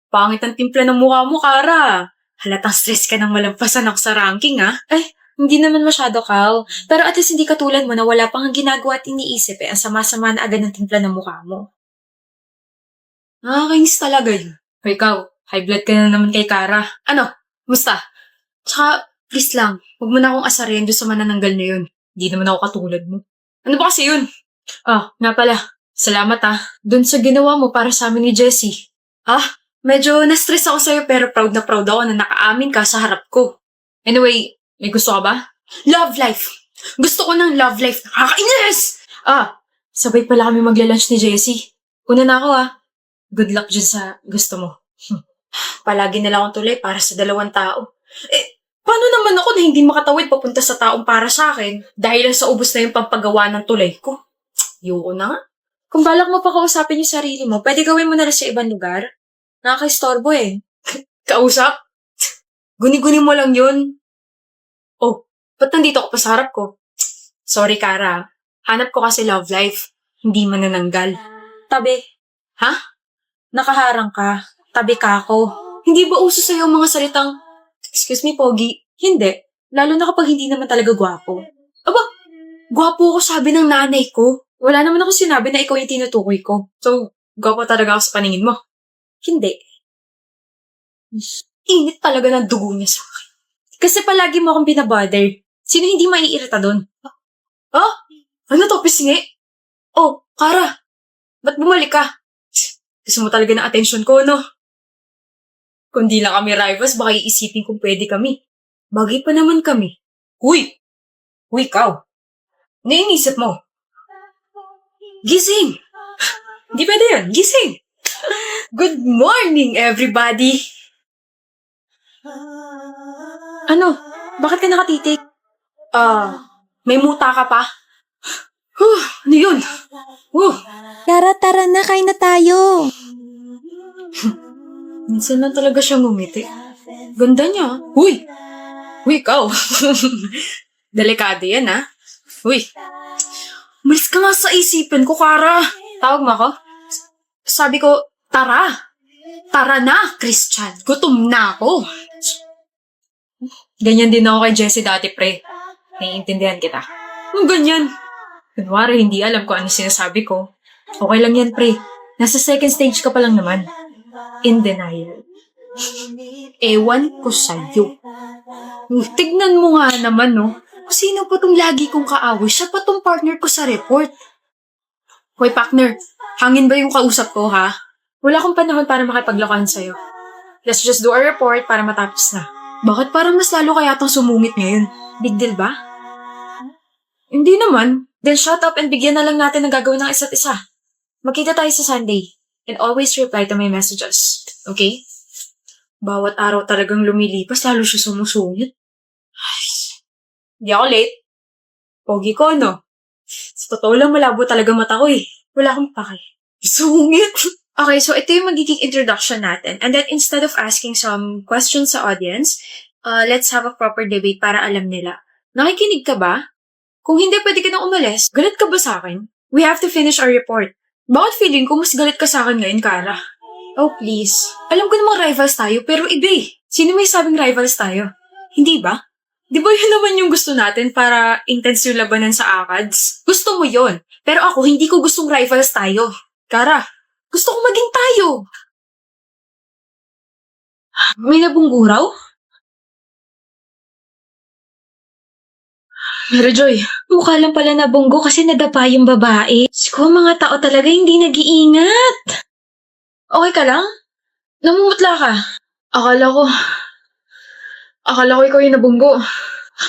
Pangit ang timpla ng mukha mo, Kara. Halatang stress ka nang malampasan ako sa ranking, ah. Hindi naman masyado, Kal. Pero at least hindi katulad mo na wala pang ginagawa at iniisip Ang sama-sama na agad ng timpla ng mukha mo. Nakakainis talaga yun. O ikaw, high blood ka na naman kay Kara. Ano? Musta? Tsaka, please lang, huwag mo na akong asarin doon sa manananggal na yun. Hindi naman ako katulad mo. Ano ba kasi yun? Nga pala. Salamat doon sa ginawa mo para sa amin ni Jessie. Medyo na-stress ako sa'yo pero proud na proud ako na nakaamin ka sa harap ko. Anyway, may gusto ka ba? Love life! Gusto ko ng love life. Nakakainis! Sabay pala kami magla-lunch ni Jessie. Una na ako Good luck dyan sa gusto mo. Palagi na lang akong tuloy para sa dalawang tao. Paano naman ako na hindi makatawid papunta sa taong para sa akin dahil lang sa ubos na yung pampagawa ng tulay ko? Yoko na nga. Kung balak mo pa kausapin yung sarili mo, pwede gawin mo na rin sa ibang lugar. Nakaka-istorbo Kausap? Guni-guni mo lang yun. Ba't nandito ko pa sa harap ko? Sorry, Kara. Hanap ko kasi love life. Hindi manananggal. Tabi. Nakaharang ka. Tabi ka ako. Hindi ba uso sa'yo ang mga salitang, excuse me, Pogi? Hindi. Lalo na kapag hindi naman talaga gwapo. Gwapo ako sabi ng nanay ko. Wala naman ako sinabi na ikaw yung tinutukoy ko. So, gwapo talaga ako sa paningin mo? Hindi. Init talaga ng dugo niya sa akin. Kasi palagi mo akong binabother. Sino hindi maiirita doon? Ano to, pisngi? Kara. Ba't bumalik ka? Gusto mo talaga ng atensyon ko, no? Kung di lang kami rivals, baka iisipin kung pwede kami. Bagay pa naman kami. Uy, ikaw. Nainisip mo. Gising! Di pwede yan. Gising! Good morning, everybody! Ano? Bakit ka nakatitig? May muta ka pa? Ano yun? Kara, tara na, kain na tayo. Minsan lang talaga siya ngumiti. Ganda niya. Uy, ikaw. Delikado yan, umalis ka nga sa isipin ko, Kara. Tawag mo ako? Sabi ko, tara. Tara na, Christian. Gutom na ako. Ganyan din ako kay Jessie dati, pre. Naiintindihan kita. Ganyan. Kunwari, hindi alam kung ano sinasabi ko. Okay lang yan, pre. Nasa second stage ka pa lang naman. In denial. Ewan ko sa'yo. Tignan mo nga naman, no? Kung sino pa tong lagi kong kaaway, siya pa tong partner ko sa report. Hoy, partner, hangin ba yung kausap ko, ha? Wala akong panahon para makipaglokohan sa'yo. Let's just do our report para matapos na. Bakit parang mas lalo kaya tang sumungit ngayon? Big deal ba? Hindi naman. Then shut up and bigyan na lang natin ng gagawin ng isa't isa. Magkita tayo sa Sunday. And always reply to my messages. Okay? Bawat araw talagang lumilipas, lalo siya sumusungit. Di ako late. Pogi ko, no? Sa totoo lang, malabo talaga mata ko Wala akong pake. Sungit! Okay, so ito yung magiging introduction natin. And then instead of asking some questions sa audience, let's have a proper debate para alam nila. Nakikinig ka ba? Kung hindi, pwede ka nang umalis. Galit ka ba sa akin? We have to finish our report. Bakit feeling ko mas galit ka sa akin ngayon, Kara? Oh, please. Alam ko namang rivals tayo, pero iba Sino may sabing rivals tayo? Hindi ba? Di ba yun naman yung gusto natin para intense yung labanan sa ACADS? Gusto mo yon. Pero ako, hindi ko gustong rivals tayo. Kara, gusto ko maging tayo. May nabungguraw? Mary Joy, Mukha lang pala nabunggo kasi nadapa yung babae. Siguro mga tao talaga hindi nag-iingat. okay ka lang? Namumutla ka. Akala ko ikaw yung nabunggo.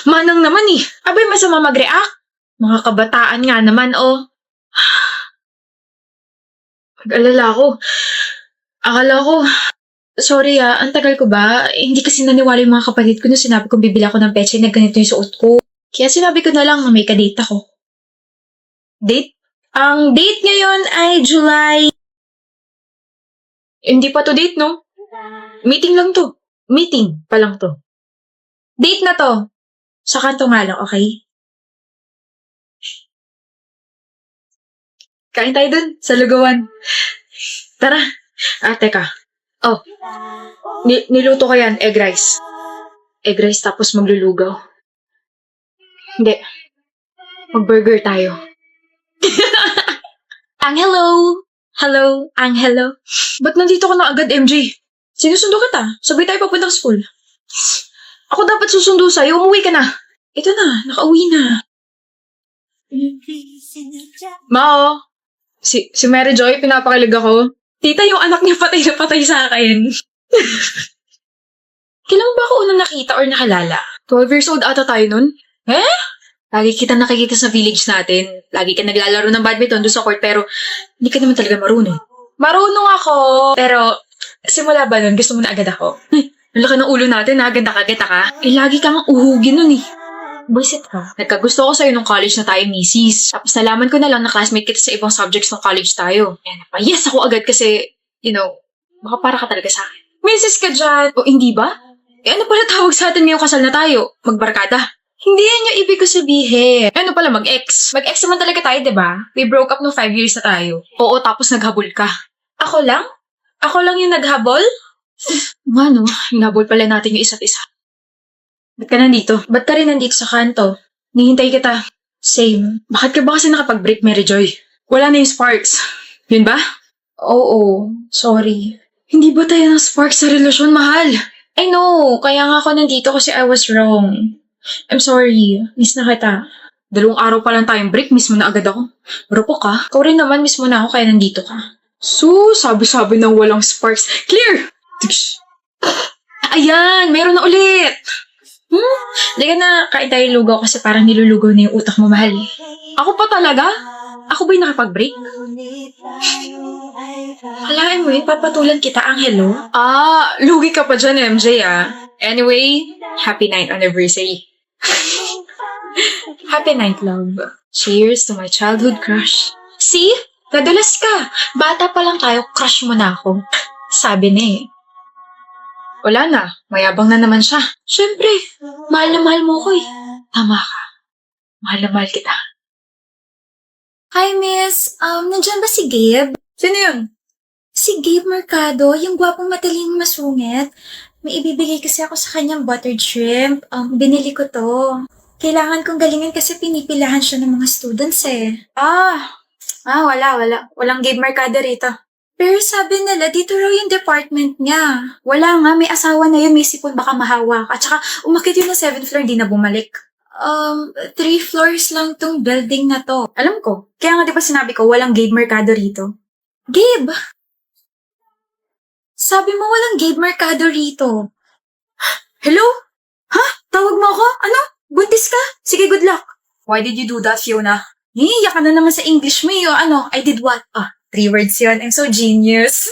Manang naman Abay, masama mag-react. Mga kabataan nga naman, Pag-alala ko. Akala ko, sorry ang tagal ko ba? Hindi kasi naniwala yung mga kapatid ko nung sinabi kong bibili ako ng peche na ganito yung suot ko. Kaya sinabi ko na lang na may kadate ako. Date? Ang date ngayon ay July. Hindi pa to date, no? Meeting lang to. Meeting pa lang to. Date na to. Sa kanto nga lang, okay? Kain tayo dun, sa lugawan. Tara. Teka. Oh, niluto ko yan, egg rice. Egg rice tapos maglulugaw. Hindi, mag-burger tayo. Angelo! Hello, Angelo. Ba't nandito ka na agad, MJ? Sinusundo kita. Sabay tayo papunta sa school. Ako dapat susundo sa'yo. Umuwi ka na. Ito na, nakauwi na. Mao, si Mary Joy, pinapakilig ako. Tita, yung anak niya patay na patay sa akin. Kailan ba ako unang nakita or nakilala? 12 years old ata tayo nun. Lagi kita nakikita sa village natin. Lagi ka naglalaro ng badminton doon sa court pero hindi ka naman talaga marunong. Marunong ako, pero simula ba nun, gusto mo na agad ako? Ang laki ng ulo natin ha, ganda ka. Eh lagi kang uhugin nun eh. Buisit ka. Nagkagusto ko sa'yo nung college na tayo, misis. Tapos nalaman ko na lang na classmate kita sa ibang subjects ng college tayo. Kaya yes ako agad kasi, baka para ka talaga sa akin. Mrs. ka dyan. O hindi ba? Eh ano pala tawag sa atin ngayong kasal na tayo? Magbarkada. Hindi yan yung ibig ko sabihin. Ano pala, mag-ex? Mag-ex naman talaga tayo, diba? We broke up no 5 years na tayo. Oo, tapos naghabol ka. Ako lang? Ako lang yung naghabol? Ano? Hinabol pala natin yung isa't isa. Ba't ka nandito? Ba't ka rin nandito sa kanto? Nihintay kita. Same. Bakit ka ba kasi nakapag-break, Mary Joy? Wala na yung sparks. Yun ba? Oo, sorry. Hindi ba tayo ng sparks sa relasyon, mahal? I know, kaya nga ako nandito kasi I was wrong. I'm sorry, miss na kita. 2 araw pa lang tayong break, miss mo na agad ako. Rupo ka. Ikaw rin naman, miss mo na ako kaya nandito ka. Sabi-sabi ng walang sparks. Clear! Tish. Ayan, meron na ulit. Liga na, kain tayo lugaw kasi parang nilulugaw na yung utak mo, mahal. Ako pa talaga? Ako ba'y nakapag-break? Halaan mo yun, papatulan kita, Angelo. Lugi ka pa dyan, MJ Anyway, happy 9th anniversary. Happy night, love. Cheers to my childhood crush. See? Nadulas ka. Bata pa lang tayo, crush mo na ako. Sabi na eh. Wala na, mayabang na naman siya. Siyempre, mahal na mahal mo ko eh. Tama ka. Mahal na mahal kita. Hi, miss. Nandiyan ba si Gabe? Sino yun? Si Gabe Mercado, yung gwapong mataling masungit. May ibibigay kasi ako sa kanyang buttered shrimp. Binili ko to. Kailangan kong galingan kasi pinipilahan siya ng mga students eh. Wala. Walang Gabe Mercado rito. Pero sabi nila, dito raw yung department niya. Wala nga, may asawa na yun, may sipon, baka mahawa ka. At saka, umakit yun ng 7th floor, di na bumalik. 3 floors lang tong building na to. Alam ko. Kaya nga di ba sinabi ko, walang Gabe Mercado rito? Gabe! Sabi mo walang Gabe Mercado rito. Hello? Tawag mo ako? Ano? Buntis ka? Sige, good luck. Why did you do that, Fiona? Iyak ka na naman sa English mo yun. I did what? 3 words yun. I'm so genius.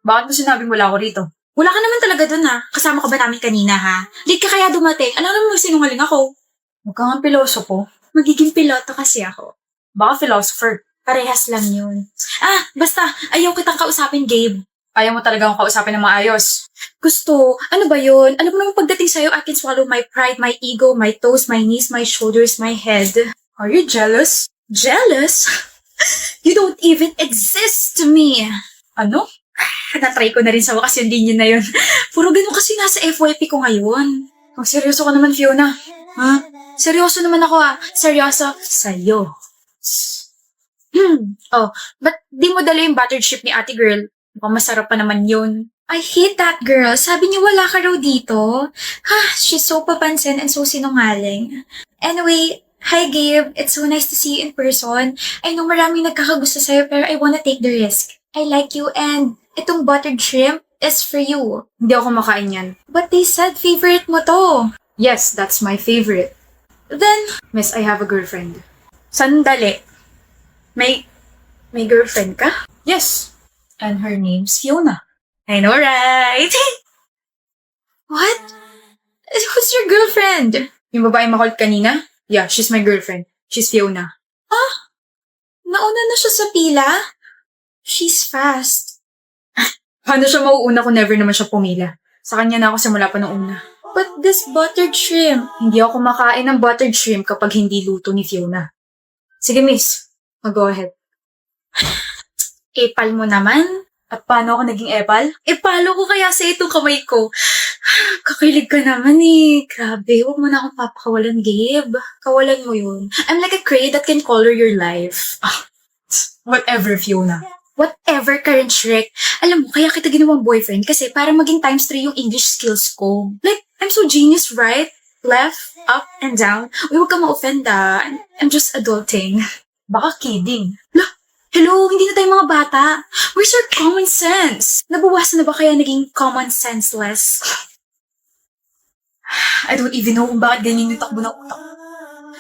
Bakit mo sinabing wala ako rito? Wala ka naman talaga dun Kasama ka ba namin kanina ha? Late ka kaya dumating. Alam naman sinungaling ako. Huwag kang pilosopo. Magiging piloto kasi ako. Baka philosopher. Parehas lang yun. Basta, ayaw kitang kausapin, Gabe. Ayaw mo talaga akong kausapin ng maayos. Gusto. Ano ba yun? Alam mo naman pagdating sa'yo, I can swallow my pride, my ego, my toes, my knees, my shoulders, my head. Are you jealous? Jealous? You don't even exist to me. Ano? Na-try ko na rin sa wakas yung linya na yun. Puro ganun kasi nasa FYP ko ngayon. Seryoso ka naman, Fiona. Seryoso naman ako Seryoso sa'yo. Ba't di mo dala yung buttered shrimp ni ate girl? Mukhang masarap pa naman yun. I hate that girl. Sabi niya wala ka raw dito. She's so papansin and so sinungaling. Anyway, hi Gabe. It's so nice to see you in person. I know maraming nagkakagusto sa'yo pero I wanna take the risk. I like you and itong buttered shrimp is for you. Hindi ako kumakain yan. But they said favorite mo to. Yes, that's my favorite. Then, Miss, I have a girlfriend. sandali. May girlfriend ka? Yes. And her name's Fiona. I know, right? What? Who's your girlfriend? Yung babae makulit kanina? Yeah, she's my girlfriend. She's Fiona. Nauna na siya sa pila? She's fast. Paano siya mauuna kung never naman siya pumila? Sa kanya na ako simula pa nung una. But this buttered shrimp. Hindi ako kumakain ng buttered shrimp kapag hindi luto ni Fiona. Sige, miss. Go ahead. Epal mo naman. At paano ako naging epal? Palo ko kaya sa itong kamay ko. Kakilig ka naman eh. Grabe, huwag mo na akong papakawalan, Gabe. Kawalan mo yun. I'm like a cray that can color your life. Whatever, Fiona. Whatever, Karen Shrek. Alam mo, kaya kita ginawang boyfriend kasi para maging times 3 yung English skills ko. Like, I'm so genius, right? Left, up, and down. Uy, huwag ka ma-offend ah. I'm just adulting. Baka kidding. Hello, hindi na tayo mga bata. Where's your common sense? Nabawasan na ba kaya naging common senseless? I don't even know kung bakit ganyan yung takbo ng utak.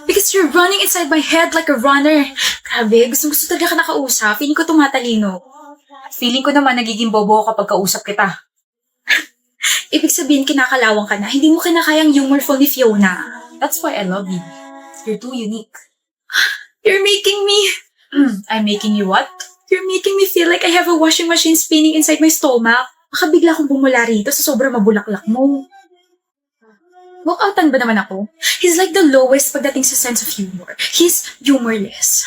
Because you're running inside my head like a runner. Grabe, gusto talaga ka nakausap. Feeling ko tumatalino. Feeling ko naman nagiging bobo ako kapag kausap kita. Ibig sabihin, kinakalawang ka na. Hindi mo kinakayang humorful ni Fiona. That's why I love you. You're too unique. You're making me... I'm making you what? You're making me feel like I have a washing machine spinning inside my stomach. Baka bigla akong bumula rito sa sobrang mabulaklak mo. Walk-outan ba naman ako? He's like the lowest pagdating sa sense of humor. He's humorless.